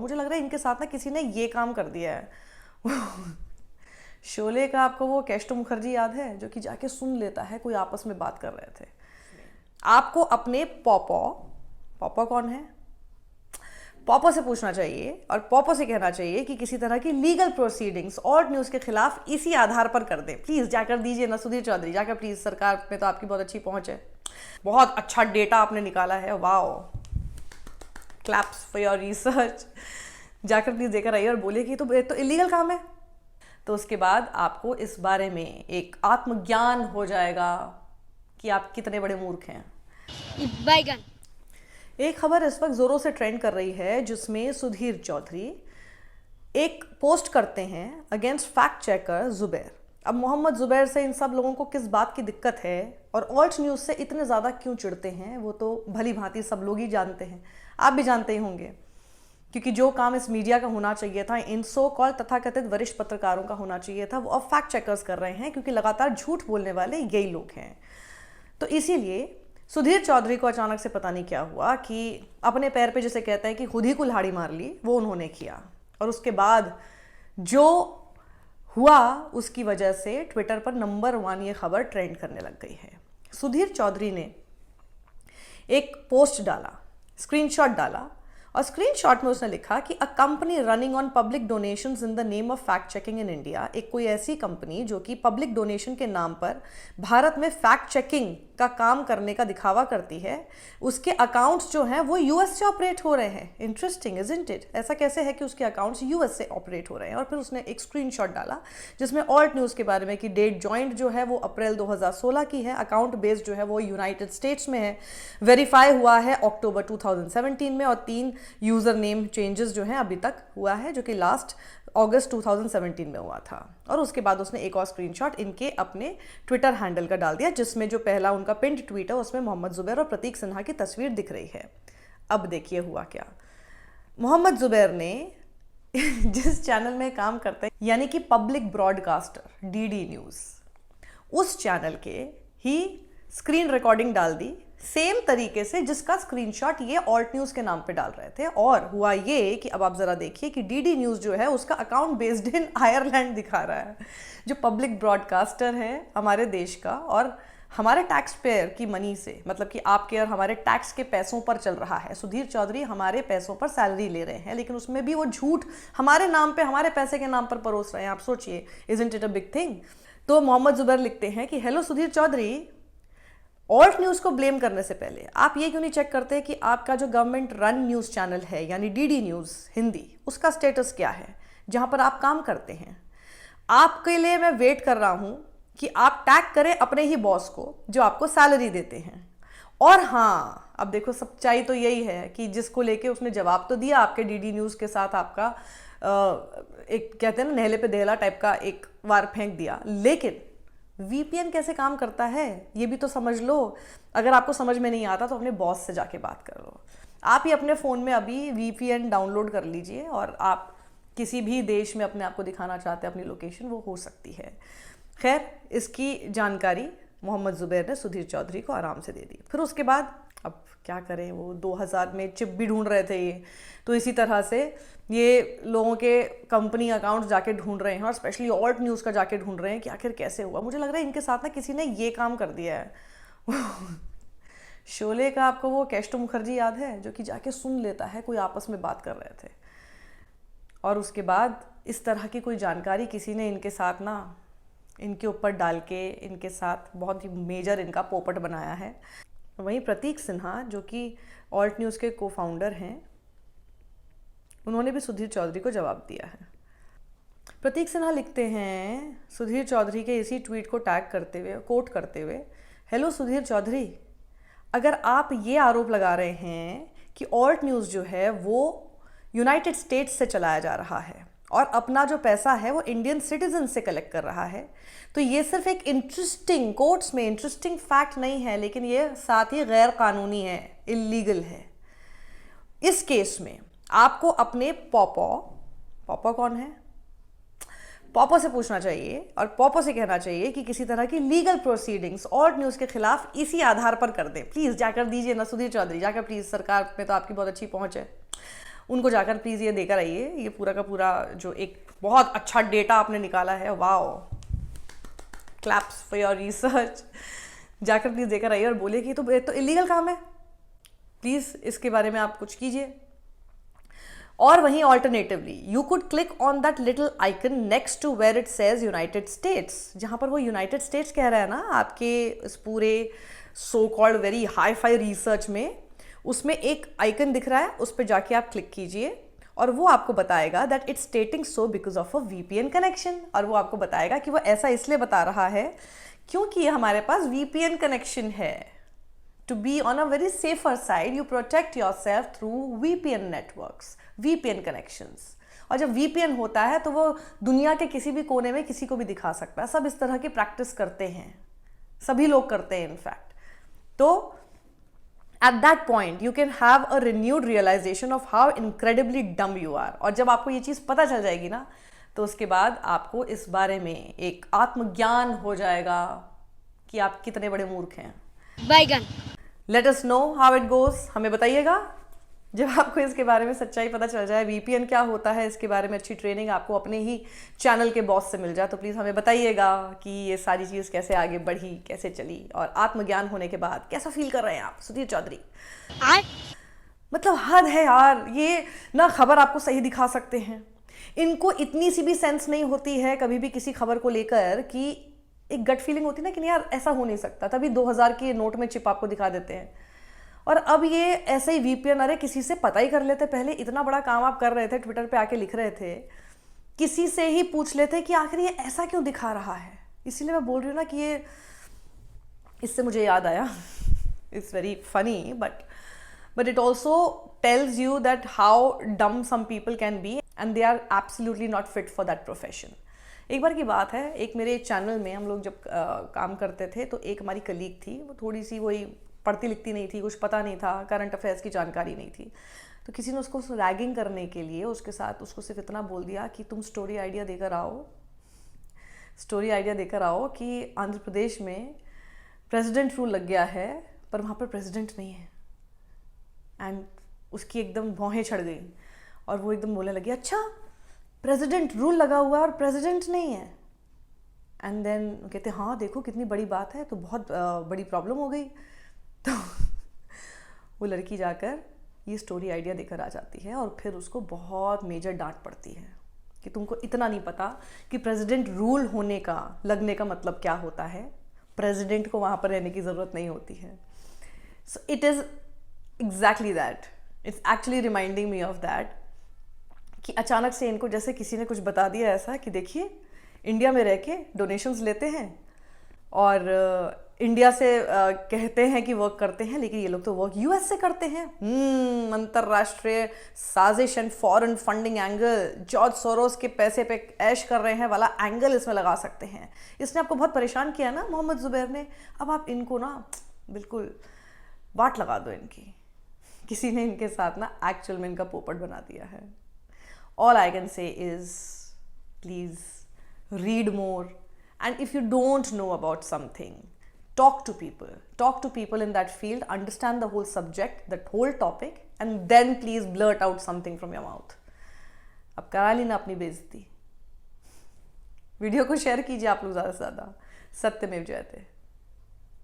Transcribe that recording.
मुझे लग रहा है इनके साथ ना किसी ने ये काम कर दिया है। शोले का आपको वो केष्टो मुखर्जी याद है जो कि जाके सुन लेता है, कोई आपस में बात कर रहे थे। आपको अपने पॉपो, पॉपो कौन है, पॉपो से पूछना चाहिए और पॉपो से कहना चाहिए कि किसी तरह की लीगल प्रोसीडिंग्स और न्यूज़ के खिलाफ इसी आधार पर कर दें। प्लीज़ जाकर दीजिए ना सुधीर चौधरी, जाकर प्लीज़, सरकार में तो आपकी बहुत अच्छी पहुंच है, बहुत अच्छा डेटा आपने निकाला है, wow, claps for your research. जाकर प्लीज़ देकर आइए और बोलिए कि तो इलीगल काम है। तो उसके बाद आपको इस बारे में एक आत्मज्ञान हो जाएगा कि आप कितने बड़े मूर्ख हैं। बैगन। एक खबर इस वक्त जोरों से ट्रेंड कर रही है जिसमें सुधीर चौधरी एक पोस्ट करते हैं अगेंस्ट फैक्ट चेकर जुबैर। अब मोहम्मद जुबैर से इन सब लोगों को किस बात की दिक्कत है और ऑल्ट न्यूज़ से इतने ज़्यादा क्यों चिढ़ते हैं, वो तो भली भांति सब लोग ही जानते हैं, आप भी जानते ही होंगे। क्योंकि जो काम इस मीडिया का होना चाहिए था, इन सो कॉल तथाकथित वरिष्ठ पत्रकारों का होना चाहिए था, वो अब फैक्ट चेकर्स कर रहे हैं, क्योंकि लगातार झूठ बोलने वाले यही लोग हैं। तो इसीलिए सुधीर चौधरी को अचानक से पता नहीं क्या हुआ कि अपने पैर पे जैसे कहते हैं कि खुद ही कुल्हाड़ी मार ली, वो उन्होंने किया। और उसके बाद जो हुआ उसकी वजह से ट्विटर पर नंबर 1 ये खबर ट्रेंड करने लग गई है। सुधीर चौधरी ने एक पोस्ट डाला, स्क्रीनशॉट डाला, और स्क्रीनशॉट में उसने लिखा कि a company running on public donations in the name of fact checking in India, एक कोई ऐसी कंपनी जो कि पब्लिक डोनेशन के नाम पर भारत में फैक्ट चेकिंग का काम करने का दिखावा करती है, उसके अकाउंट्स जो हैं वो यूएस से ऑपरेट हो रहे हैं। इंटरेस्टिंग इजंट इट, ऐसा कैसे है कि उसके अकाउंट्स यूएस से ऑपरेट हो रहे हैं। और फिर उसने एक स्क्रीनशॉट डाला जिसमें ऑल्ट न्यूज़ के बारे में कि डेट जॉइंट जो है वो अप्रैल 2016 की है, अकाउंट बेस्ड जो है वो यूनाइटेड स्टेट्स में है, वेरीफाई हुआ है अक्टूबर 2017 में, और 3 यूज़र नेम चेंजेस जो हैं अभी तक हुआ है, जो कि लास्ट अगस्त 2017 में हुआ था। और उसके बाद उसने एक और स्क्रीनशॉट इनके अपने ट्विटर हैंडल का डाल दिया, जिसमें जो पहला उनका पिंड ट्वीट है उसमें मोहम्मद जुबैर और प्रतीक सिन्हा की तस्वीर दिख रही है। अब देखिए हुआ क्या। मोहम्मद जुबैर ने जिस चैनल में काम करते हैं, यानी कि पब्लिक ब्रॉडकास्टर डीडी न्यूज़, उस चैनल के ही स्क्रीन रिकॉर्डिंग डाल दी सेम तरीके से जिसका स्क्रीनशॉट ये ऑल्ट न्यूज़ के नाम पे डाल रहे थे। और हुआ ये कि अब आप ज़रा देखिए कि डीडी न्यूज़ जो है उसका अकाउंट बेस्ड इन आयरलैंड दिखा रहा है, जो पब्लिक ब्रॉडकास्टर है हमारे देश का और हमारे टैक्स पेयर की मनी से, मतलब कि आपके और हमारे टैक्स के पैसों पर चल रहा है। सुधीर चौधरी हमारे पैसों पर सैलरी ले रहे हैं, लेकिन उसमें भी वो झूठ हमारे नाम पे, हमारे पैसे के नाम पर परोस रहे हैं। आप सोचिए, isn't it a big thing. तो मोहम्मद जुबैर लिखते हैं कि hello Sudhir Chaudhary, Alt News को ब्लेम करने से पहले आप ये क्यों नहीं चेक करते कि आपका जो गवर्नमेंट रन न्यूज़ चैनल है यानी डीडी न्यूज़ हिंदी, उसका स्टेटस क्या है जहां पर आप काम करते हैं। आपके लिए मैं वेट कर रहा हूं कि आप टैग करें अपने ही बॉस को जो आपको सैलरी देते हैं। और हाँ, अब देखो सच्चाई तो यही है कि जिसको लेके उसने जवाब तो दिया, आपके डीडी न्यूज़ के साथ आपका एक कहते हैं ना नहले पे दहला टाइप का एक वार फेंक दिया, लेकिन वीपीएन कैसे काम करता है ये भी तो समझ लो। अगर आपको समझ में नहीं आता तो अपने बॉस से जाके बात कर लो। आप ही अपने फ़ोन में अभी वीपीएन डाउनलोड कर लीजिए और आप किसी भी देश में अपने आप को दिखाना चाहते हैं अपनी लोकेशन, वो हो सकती है। खैर, इसकी जानकारी मोहम्मद जुबैर ने सुधीर चौधरी को आराम से दे दी। फिर उसके बाद अब क्या करें, वो 2000 में चिप भी ढूंढ रहे थे ये, तो इसी तरह से ये लोगों के कंपनी अकाउंट्स जाके ढूंढ रहे हैं और स्पेशली ऑल्ट न्यूज़ का जाके ढूंढ रहे हैं कि आखिर कैसे हुआ। मुझे लग रहा है इनके साथ ना किसी ने ये काम कर दिया है। शोले का आपको वो केष्टो मुखर्जी याद है जो कि जाके सुन लेता है, कोई आपस में बात कर रहे थे, और उसके बाद इस तरह की कोई जानकारी किसी ने इनके साथ ना इनके ऊपर डाल के इनके साथ बहुत ही मेजर इनका पोपट बनाया है। वहीं प्रतीक सिन्हा जो कि ऑल्ट न्यूज़ के को फाउंडर हैं, उन्होंने भी सुधीर चौधरी को जवाब दिया है। प्रतीक सिन्हा लिखते हैं सुधीर चौधरी के इसी ट्वीट को टैग करते हुए, कोट करते हुए, हेलो सुधीर चौधरी, अगर आप ये आरोप लगा रहे हैं कि ऑल्ट न्यूज़ जो है वो यूनाइटेड स्टेट्स से चलाया जा रहा है और अपना जो पैसा है वो इंडियन सिटीजन से कलेक्ट कर रहा है, तो ये सिर्फ एक इंटरेस्टिंग, कोट्स में इंटरेस्टिंग फैक्ट नहीं है, लेकिन ये साथ ही गैर कानूनी है, इलीगल है। इस केस में आपको अपने पॉपो कौन है, पॉपो से पूछना चाहिए और पॉपो से कहना चाहिए कि किसी तरह की लीगल प्रोसीडिंग्स ऑल्ट न्यूज़ के खिलाफ इसी आधार पर कर दें। प्लीज़ जाकर दीजिए ना सुधीर चौधरी, जाकर प्लीज़, सरकार में तो आपकी बहुत अच्छी पहुंच है, उनको जाकर प्लीज़ ये देकर आइए, ये पूरा का पूरा जो एक बहुत अच्छा डेटा आपने निकाला है, wow, claps for your research. जाकर प्लीज़ देकर आइए और बोलिए कि ये तो इलीगल काम है, प्लीज़ इसके बारे में आप कुछ कीजिए। और वहीं alternatively you could click on that little icon next to where it says United States, जहाँ पर वो यूनाइटेड स्टेट्स कह रहा है ना आपके इस पूरे so called very hi fi research में, उसमें एक आइकन दिख रहा है, उस पर जाके आप क्लिक कीजिए और वो आपको बताएगा that it's स्टेटिंग so because of a VPN connection. और वो आपको बताएगा कि वो ऐसा इसलिए बता रहा है क्योंकि हमारे पास VPN कनेक्शन है। To be on a very safer side, you protect yourself through VPN networks, VPN connections। और जब VPN होता है तो वो दुनिया के किसी भी कोने में किसी को भी दिखा सकता है। सब इस तरह की प्रैक्टिस करते हैं, सभी लोग करते हैं इनफैक्ट। तो at that point you can have a renewed realization of how incredibly dumb you are। और जब आपको ये चीज़ पता चल जाएगी ना, तो उसके बाद आपको इस बारे में एक आत्मज्ञान हो जाएगा कि आप कितने बड़े मूर्ख हैं। बैगन। Let us know how it goes, हमें बताइएगा जब आपको इसके बारे में सच्चाई पता चल जाए, VPN क्या होता है, इसके बारे में अच्छी ट्रेनिंग आपको अपने ही चैनल के बॉस से मिल जाए, तो प्लीज़ हमें बताइएगा कि ये सारी चीज़ कैसे आगे बढ़ी, कैसे चली, और आत्मज्ञान होने के बाद कैसा फील कर रहे हैं आप सुधीर चौधरी। मतलब हद है यार, ये ना खबर आपको सही दिखा सकते हैं, इनको इतनी सी भी सेंस नहीं होती है कभी भी किसी खबर को लेकर कि एक गट फीलिंग होती है ना कि नहीं यार ऐसा हो नहीं सकता, तभी 2000 के नोट में चिप आपको दिखा देते हैं। और अब ये ऐसे ही VPN, अरे किसी से पता ही कर लेते, पहले इतना बड़ा काम आप कर रहे थे, ट्विटर पे आके लिख रहे थे, किसी से ही पूछ लेते कि आखिर ये ऐसा क्यों दिखा रहा है। इसीलिए मैं बोल रही हूँ ना कि ये, इससे मुझे याद आया, it's very funny but it also tells you that how dumb some people can be and they are absolutely not fit for that profession. एक बार की बात है, एक मेरे चैनल में हम लोग जब काम करते थे तो एक हमारी कलीग थी, वो थोड़ी सी वही पढ़ती लिखती नहीं थी, कुछ पता नहीं था, करंट अफेयर्स की जानकारी नहीं थी, तो किसी ने उसको रैगिंग करने के लिए उसके साथ उसको सिर्फ इतना बोल दिया कि तुम स्टोरी आइडिया देकर आओ कि आंध्र प्रदेश में प्रेसिडेंट रूल लग गया है पर वहाँ पर प्रेसिडेंट नहीं है। एंड उसकी एकदम भौहें चढ़ गई और वो एकदम बोलने लगी, अच्छा प्रेसिडेंट रूल लगा हुआ है और प्रेसिडेंट नहीं है। एंड देन कहते हाँ देखो कितनी बड़ी बात है, तो बहुत बड़ी प्रॉब्लम हो गई। तो वो लड़की जाकर ये स्टोरी आइडिया देकर आ जाती है और फिर उसको बहुत मेजर डांट पड़ती है कि तुमको इतना नहीं पता कि प्रेसिडेंट रूल होने का लगने का मतलब क्या होता है, प्रेसिडेंट को वहाँ पर रहने की ज़रूरत नहीं होती है। So it is exactly that, it's actually reminding me of that कि अचानक से इनको जैसे किसी ने कुछ बता दिया ऐसा कि देखिए इंडिया में रह के डोनेशंस लेते हैं और इंडिया से कहते हैं कि वर्क करते हैं, लेकिन ये लोग तो वर्क US से करते हैं। अंतरराष्ट्रीय साजिश and foreign funding angle, George Soros के पैसे पे ऐश कर रहे हैं वाला एंगल इसमें लगा सकते हैं। इसने आपको बहुत परेशान किया ना मोहम्मद जुबैर ने, अब आप इनको ना बिल्कुल वाट लगा दो इनकी। किसी ने इनके साथ ना एक्चुअल में इनका पोपट बना दिया है। All I can say is please read more, and if you don't know about something, talk to people in that field, understand the whole subject, that whole topic, and then please blurt out something from your mouth। अब करा ली ना अपनी बेइज्जती। Video को share कीजिए आप लोग ज़्यादा से ज़्यादा। सत्यमेव जयते।